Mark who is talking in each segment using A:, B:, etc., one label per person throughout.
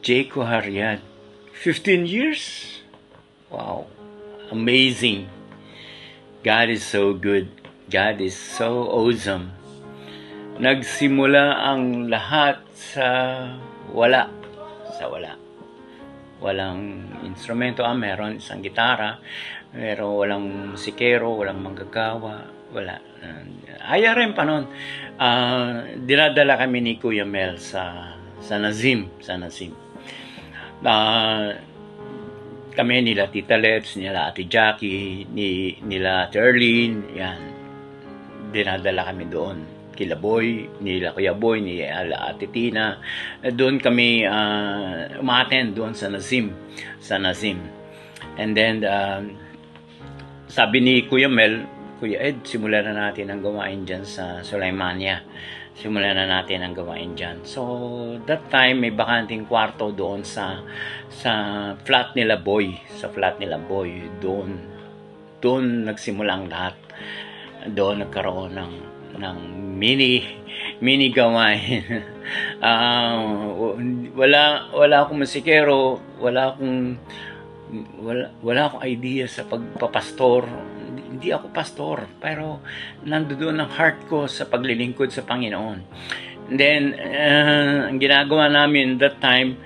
A: Jayco Haryad. 15 years? Wow. Amazing. God is so good. God is so awesome. Nagsimula ang lahat sa wala. Sa wala. Walang instrumento. Meron isang gitara. Pero walang musikero, walang manggagawa. Wala. Aya rin pa nun. Dinadala kami ni Kuya Mel sa Nazim. Kami nila Tita Lebs, nila Ate Jackie, nila Ate Erlene, yan. Dinadala kami doon. Kila Boy, nila Kuya Boy, nila Ate Tina. Doon kami umaten doon sa Nazim. And then, sabi ni Kuya Mel, Kuya Ed, simulan na natin ang gawain dyan sa Sulaimania. Simulan na natin ang gawain dyan. So, that time, may bakanting kwarto doon sa flat nila Boy. Sa flat nila Boy. Doon nagsimula ang lahat. Doon nagkaroon ng mini gawain. Wala akong musikero, wala akong idea sa pagpapastor. Hindi ako pastor, pero nandoon ang heart ko sa paglilingkod sa Panginoon. And then, ang ginagawa namin that time,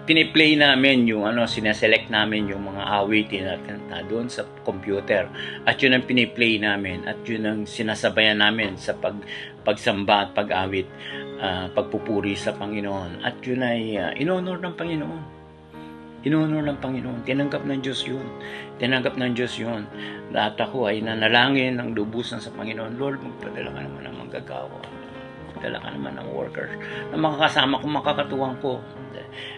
A: piniplay namin yung sineselect namin yung mga awitin at kanta doon sa computer. At yun ang piniplay namin at yun ang sinasabayan namin sa pagsamba at pag-awit, pagpupuri sa Panginoon. At yun ay in-honor ng Panginoon. In-honor ng Panginoon. Tinanggap ng Diyos yun. Lahat ako ay nanalangin ng lubusan sa Panginoon. Lord, magpadala ka naman ng manggagawa. Magpadala ka naman ng workers na makakasama ko, makakatuwang ko.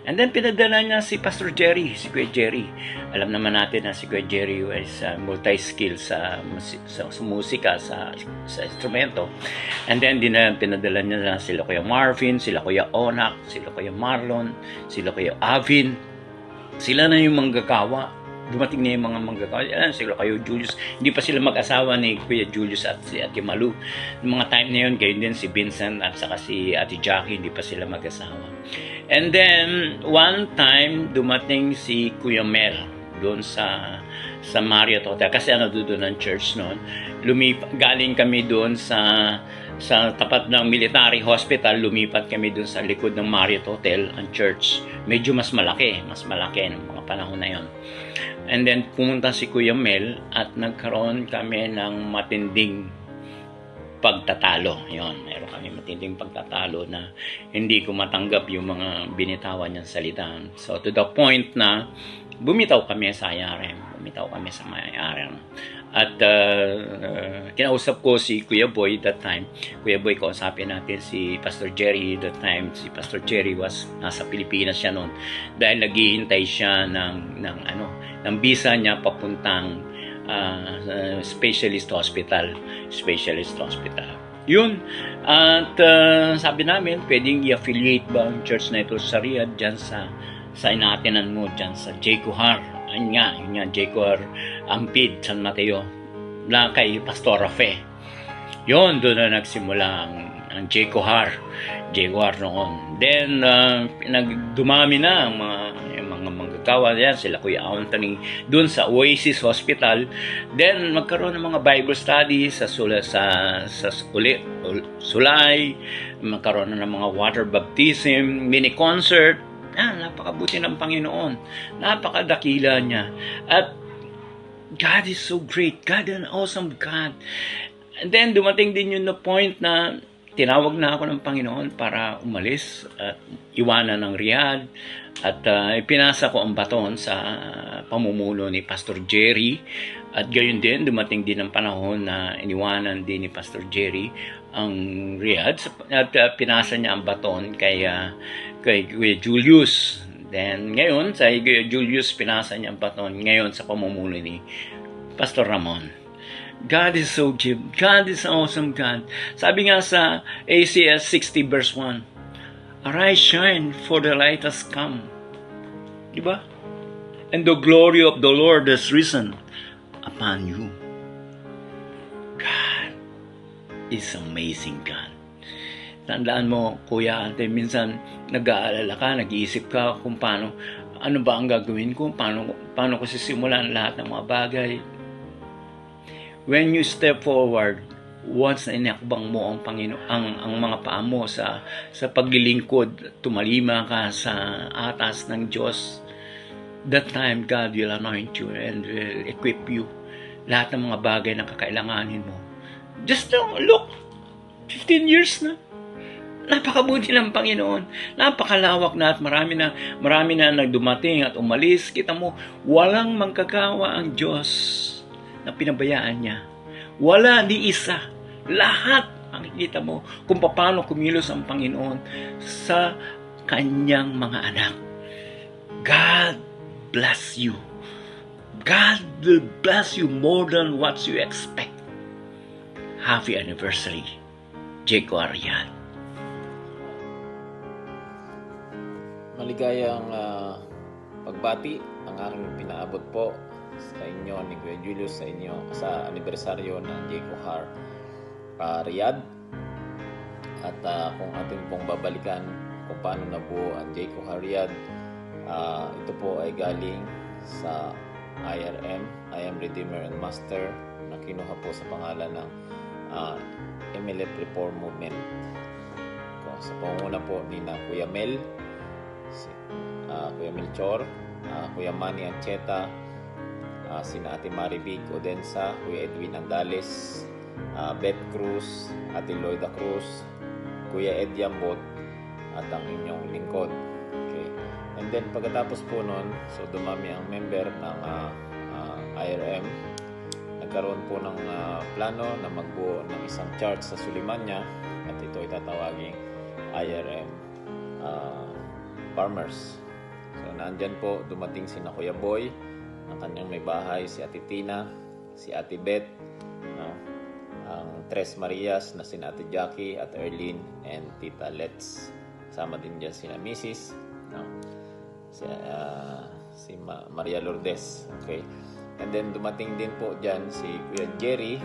A: And then, pinadala niya si Pastor Jerry, si Kuya Jerry. Alam naman natin na si Kuya Jerry is multi-skill sa musika, sa instrumento. And then, pinadala niya na sila Kuya Marvin, sila Kuya Onak, sila Kuya Marlon, sila Kuya Avin. Sila na yung manggagawa. Dumating na yung mga manggagawa. Sila kayo Julius. Hindi pa sila mag-asawa ni Kuya Julius at si Ate Malu. Yung mga time na yun, gayon din si Vincent at saka si Ate Jackie, hindi pa sila mag-asawa. And then, one time, dumating si Kuya Mel doon sa Marriott Hotel. Kasi doon ang church noon. Galing kami doon sa tapat ng military hospital, lumipat kami doon sa likod ng Marriott Hotel, ang church. Medyo mas malaki ng mga panahon na yon. And then pumunta si Kuya Mel at nagkaroon kami ng matinding pagtatalo. Yon, meron kami matinding pagtatalo na hindi ko matanggap yung mga binitawan niyang salita. So to the point na bumitaw kami sa IRM. At kinausap ko si Kuya Boy that time. Kuya Boy, kausapin natin si Pastor Jerry that time. Si Pastor Jerry nasa Pilipinas siya noon dahil naghihintay siya ng visa niya papuntang specialist hospital. Yun. At sabi namin, pwedeng i-affiliate ba ang church na ito sa Riyadh dyan sa inaatinan mo dyan sa Jayco Har. Yun nga, Jayco Har Ampid, San Mateo, na kay Pastor Rafe. Yun, doon na nagsimula ang Jayco Har noon. Then, dumami na ang mga manggagawa yan, sila Kuya Anthony, doon sa Oasis Hospital. Then, magkaroon ng mga Bible studies sa Sulay, magkaroon na ng mga water baptism, mini concert. Napakabuti ng Panginoon. Napakadakila niya. At God is so great. God is an awesome God. And then, dumating din yun na point na tinawag na ako ng Panginoon para umalis at iwanan ng Riyadh. At ipinasa ko ang baton sa pamumuno ni Pastor Jerry. At gayon din, dumating din ang panahon na iniwanan din ni Pastor Jerry ang Riyadh. At pinasa niya ang baton kay Kuya Julius. Then, ngayon, sa Julius, pinasa niya ang baton ngayon sa pamumuno ni Pastor Ramon. God is so good. God is an awesome God. Sabi nga sa ACS 60 verse 1, Arise, shine, for the light has come. Diba? And the glory of the Lord has risen upon you. God is amazing God. tandaan mo, kuya, ate, minsan nag-aalala ka, nag-iisip ka kung ano ba ang gagawin ko, paano ko sisimulan lahat ng mga bagay. When you step forward, once na inakbang mo ang Panginoon, ang mga paa mo sa paglilingkod, tumalima ka sa atas ng Diyos, that time God will anoint you and will equip you. Lahat ng mga bagay na kakailanganin mo. Just look, 15 years na. Napakabuti ng Panginoon. Napakalawak na at marami na nagdumating at umalis. Kita mo, walang magkagawa ang Diyos na pinabayaan niya. Wala, di isa. Lahat makikita mo kung paano kumilos ang Panginoon sa kanyang mga anak. God bless you. God will bless you more than what you expect. Happy anniversary, Jeko Arian.
B: Maligayang pagbati ang aking pinaabot po sa inyo ni Kuya Julius sa anibersaryo ng Jeko Har Riyadh. At kung atin pong babalikan kung paano nabuo ang Jeko Har Riyadh, ito po ay galing sa IRM, I Am Redeemer and Master, na kinuha po sa pangalan ng MLF Reform Movement. Sa pangunguna po ni na Kuya Mel, Kuya Melchor, Kuya Manny Ancheta, sina Ate Maribig Odensa, Kuya Edwin Andales, Beth Cruz, Ate Loida Cruz, Kuya Ed Yambot, at ang inyong lingkod. Okay. And then pagkatapos po nun, so dumami ang member ng IRM. Nagkaroon po ng plano na magbuo ng isang church sa Sulimanya, at ito ay tatawaging IRM Farmers. So nandyan po, dumating si na Kuya Boy, ang kanyang may bahay, si Ate Tina, si Ate Beth, ang Tres Marias na si Ate Jackie at Erlene, and Tita Let's. Sama din dyan si na Mrs. Si Maria Lourdes. Okay. And then dumating din po dyan si Kuya Jerry.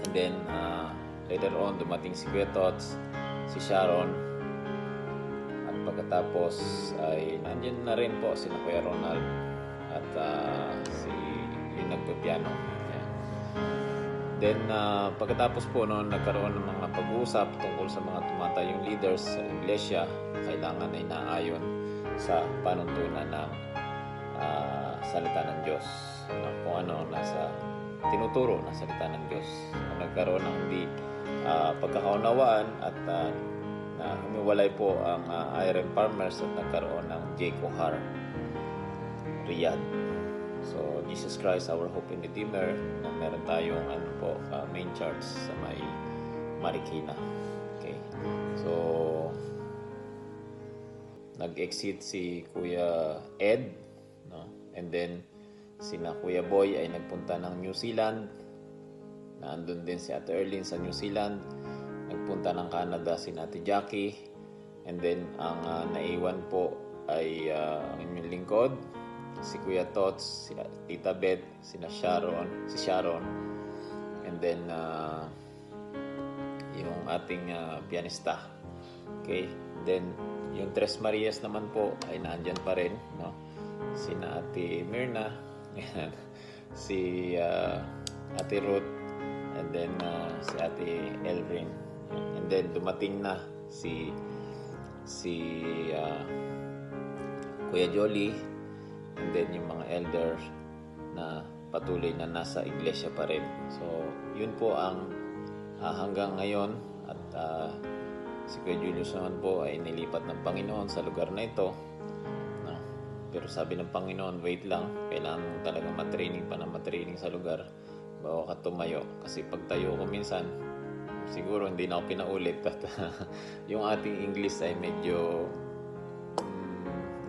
B: And then later on dumating si Kuya Tots, si Sharon. At pagkatapos ay nandiyan na rin po si Kuya Ronald at si yung nagpipiano. Yeah. Then pagkatapos po noon, nagkaroon ng mga pag-uusap tungkol sa mga tumatayong leaders sa iglesia na kailangan ay naayon sa panuntunan ng salita ng Diyos, kung ano nasa tinuturo ng salita ng Diyos. Nagkaroon ng hindi pagkakaunawaan at na humiwalay po ang IRM Farmers at nagkaroon ng Jeko Har Riyadh. So Jesus Christ, our hope and Redeemer, na meron tayong main church sa may Marikina. Okay. So nag-exit si Kuya Ed, no? And then sina Kuya Boy ay nagpunta ng New Zealand. Naandun din si Ate Erlene sa New Zealand. Nagpunta ng Canada si Ate Jackie. And then ang naiwan po ay ang inyong lingkod, si Kuya Tots, si Tita Beth, si Sharon, and then yung ating pianista. Okay, then yung Tres Marias naman po ay naandyan pa rin, no? Sina Ate Mirna, si Ate Ruth, and then si Ate Elvin, and then dumating na si Kuya Jolly, and then yung mga elders na patuloy na nasa iglesia pa rin. So yun po ang hanggang ngayon. At si Kuya Julius naman po ay nilipat ng Panginoon sa lugar na ito, no? Pero sabi ng Panginoon, wait lang, kailangan talaga matraining sa lugar bago ka tumayo. Kasi pag tayo ko minsan, siguro hindi na ako pinaulit at yung ating English ay medyo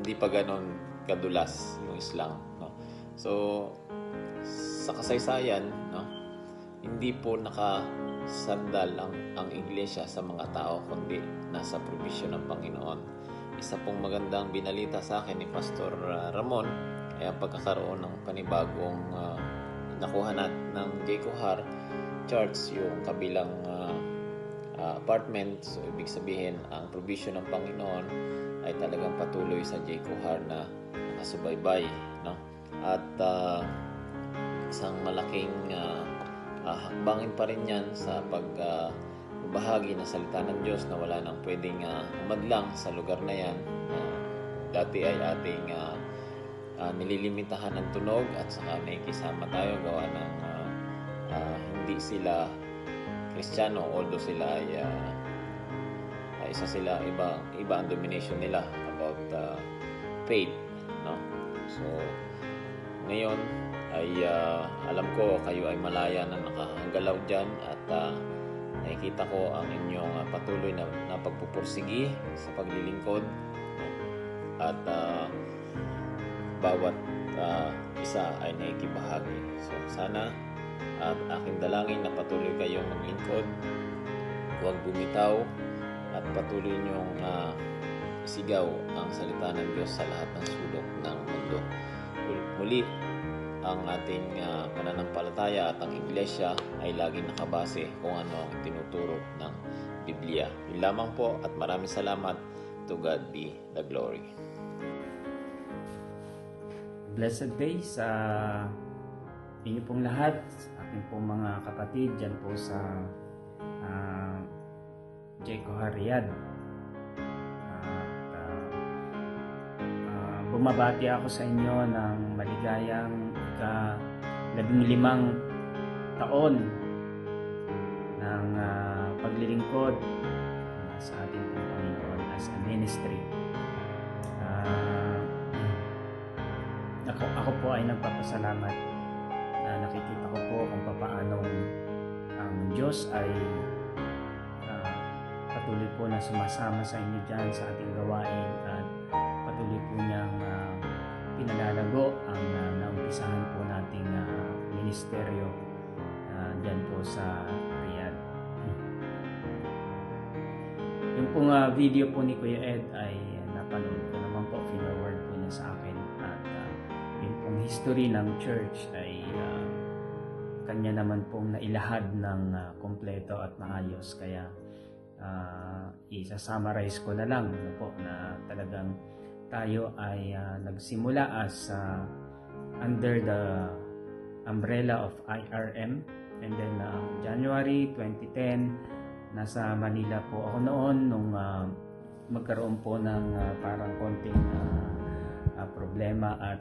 B: hindi pa ganon kadulas yung Islam, no? So sa kasaysayan, no, hindi po nakasandal ang iglesia sa mga tao, kundi nasa provision ng Panginoon. Isa pong magandang binalita sa akin ni Pastor Ramon ay ang pagkakaroon ng panibagong nakuha ng Jeko Har Church, yung kabilang apartment. So, ibig sabihin, ang provision ng Panginoon ay talagang patuloy sa J. Cohar na nakasubaybay, no? At isang malaking hakbangin pa rin yan sa pagbahagi ng salita ng Diyos na wala nang pwedeng umadlang sa lugar na yan. Dati ay ating nililimitahan ng tunog at saka nakikisama tayo gawa ng hindi sila Kristiyano, although sila ay isa sila, iba ang domination nila about faith, no? So ngayon ay alam ko kayo ay malaya na nakahagalaw dyan at nakikita ko ang inyong patuloy na pagpupursigi sa paglilingkod, no? At bawat isa ay nakikibahagi. So sana at aking dalangin na patuloy kayong maglingkod, huwag bumitaw at patuloy niyong isigaw ang salita ng Diyos sa lahat ng sulok ng mundo. Muli, ang ating pananampalataya at ang iglesia ay laging nakabase kung ano ang tinuturo ng Biblia. Yun lamang po at maraming salamat. To God be the glory.
C: Blessed day sa inyo pong lahat, sa ating pong mga kapatid dyan po sa J. Cohar Riyadh. Bumabati ako sa inyo ng maligayang ika-15 taon ng paglilingkod sa ating pong Panginoon as a ministry. Ako po ay nagpapasalamat na nakikita ko po kung paano ang Diyos ay patuloy po na sumasama sa inyo dyan sa ating gawain at patuloy po niyang pinalalago ang naumpisahan po nating ministeryo dyan po sa Riyadh. Yung pong video po ni Kuya Ed ay napanood ko naman po, forward po niya sa akin at yung pong history ng church ay kanya naman pong nailahad ng kompleto at maayos, kaya isa-summarize ko na lang po na talagang tayo ay nagsimula as under the umbrella of IRM, and then January 2010 nasa Manila po ako noon nung magkaroon po ng parang konting problema at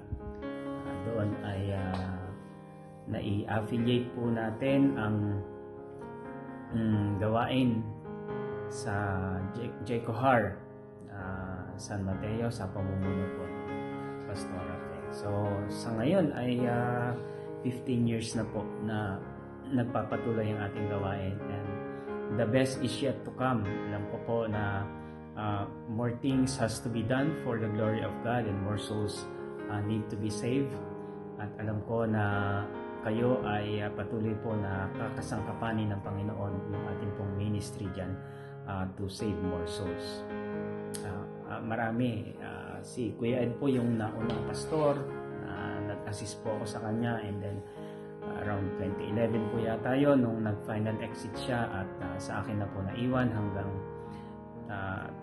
C: doon ay nai-affiliate po natin ang gawain sa J. Cohar San Mateo sa pamumuno po ng pastorate. So sa ngayon ay 15 years na po na nagpapatuloy ang ating gawain, and the best is yet to come. Alam ko po na more things has to be done for the glory of God, and more souls need to be saved. At alam ko na kayo ay patuloy po na kakasangkapanin ng Panginoon yung ating pong ministry dyan to save more souls. Marami. Si Kuya Ed po yung naunang pastor, nag-assist po ako sa kanya, and then around 2011 po yata yun nung nag-final exit siya, at sa akin na po naiwan hanggang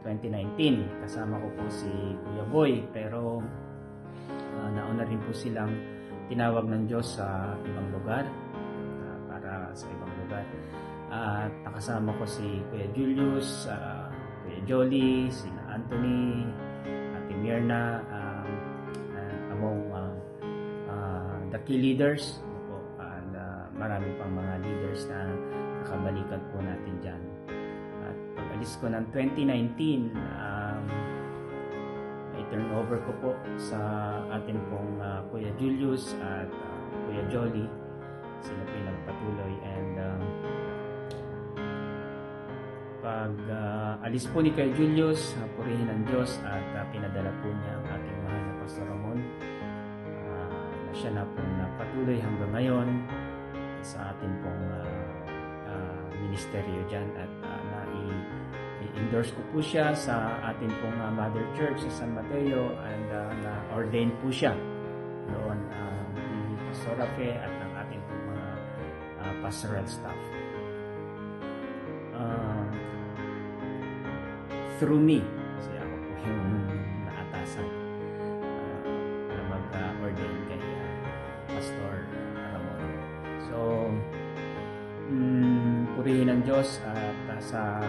C: 2019. Kasama ko po si Kuya Boy, pero nauna rin po silang tinawag ng Diyos sa ibang lugar, para sa ibang lugar. At nakasama ko si Kuya Julius, Kuya Jolly, si Anthony, Ate Mirna, among the key leaders po, and marami pang mga leaders na nakabalikan po natin dyan. At pag-alis ko ng 2019, i-turn over ko po sa atin pong Kuya Julius at Kuya Jolly. Sila pinagpatuloy, and pag alis po ni Kuya Julius, purihin ang Diyos at pinadala po niya ang ating mahal na Pastor Ramon, na siya na pong napatuloy hanggang ngayon sa ating pong ministeryo dyan, at i-endorse ko po siya sa ating pong Mother Church sa San Mateo, and na-ordain po siya doon ni Pastor Rafe at ng ating pong mga pastoral staff. through me. Kasi ako po yung naatasan na mag-ordain kay Pastor Ramon. So, purihin ng Diyos at sa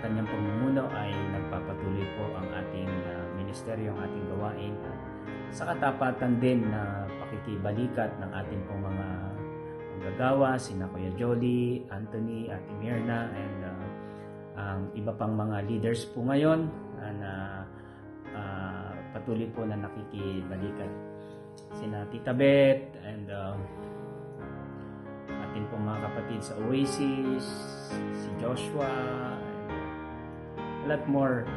C: kanyang pamumuno ay nagpapatuloy po ang ating ministeryo, ang ating gawain at sa katapatan din na pakikibalikat ng ating pong mga manggagawa, sina Kuya Jolly, Anthony, Ate Mirna, and ang iba pang mga leaders po ngayon na patuloy po na nakikibalikat. Sina Tita Beth and atin pong mga kapatid sa Oasis, si Joshua, and a lot more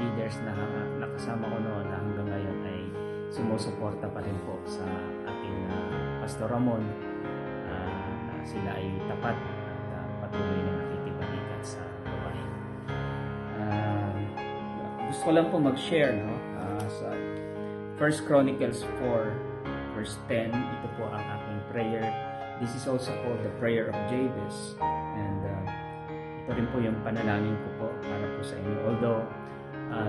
C: leaders na nakasama ko noon na hanggang ngayon ay sumusuporta pa rin po sa ating Pastor Ramon na sila ay tapat at patuloy na nakikibalikat sa gawain. Gusto ko lang po mag-share sa 1 Chronicles 4 verse 10. Ito po ang aking prayer. This is also called the prayer of Jabez, and ito rin po yung panalangin ko po para po sa inyo. Although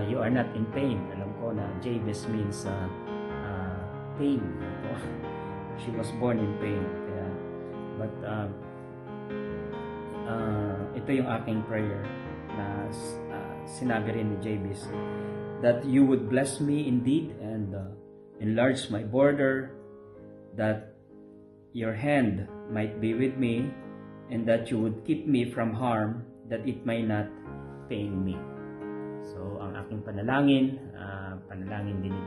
C: you are not in pain, alam ko na Jabez means pain. She was born in pain. Kaya, but ito yung aking prayer na sinabi rin ni Jabez, that you would bless me indeed and enlarge my border, that your hand might be with me, and that you would keep me from harm, that it may not pain me. So, ang aking panalangin din ni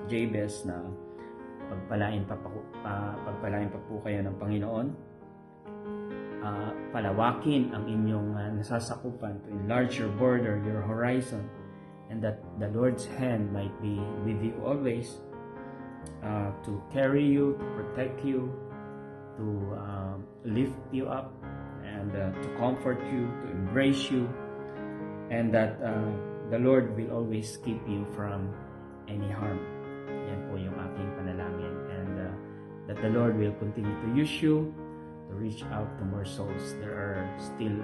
C: Jabez na pagpalain pa po kayo ng Panginoon, palawakin ang inyong nasasakupan, to enlarge your border, your horizon, and that the Lord's hand might be with you always, to carry you, to protect you, to lift you up, and to comfort you, to embrace you, and that the Lord will always keep you from any harm. Yan po yung aking panalangin, and that the Lord will continue to use you to reach out to more souls. There are still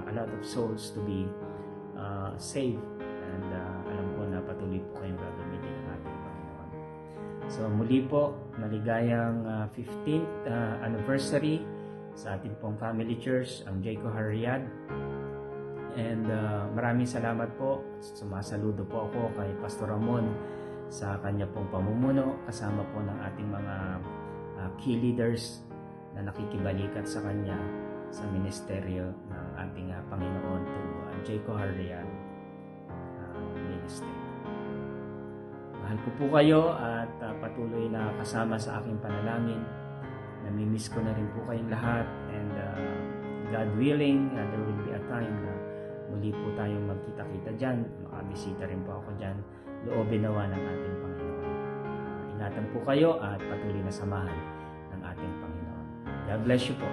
C: a lot of souls to be saved, and alam ko na patuloy po kayong gagamitin ng ating Panginoon. So muli po, maligayang 15th anniversary sa ating pong family church, ang Jayco Riyadh. And maraming salamat po. Sumasaludo po ako kay Pastor Ramon sa kanya pong pamumuno, kasama po ng ating mga key leaders na nakikibalikat sa kanya sa ministeryo ng ating Panginoon to Jayco Riyadh Ministry. Mahal ko po kayo at patuloy na kasama sa aking panalangin. Namimiss ko na rin po kayong lahat, and God willing, there will be a time na muli po tayong magkita-kita dyan. Makabisita rin po ako dyan. Loobin nawa ng ating Panginoon. Ingatan po kayo at patuloy na samahan ng ating Panginoon. God bless you po.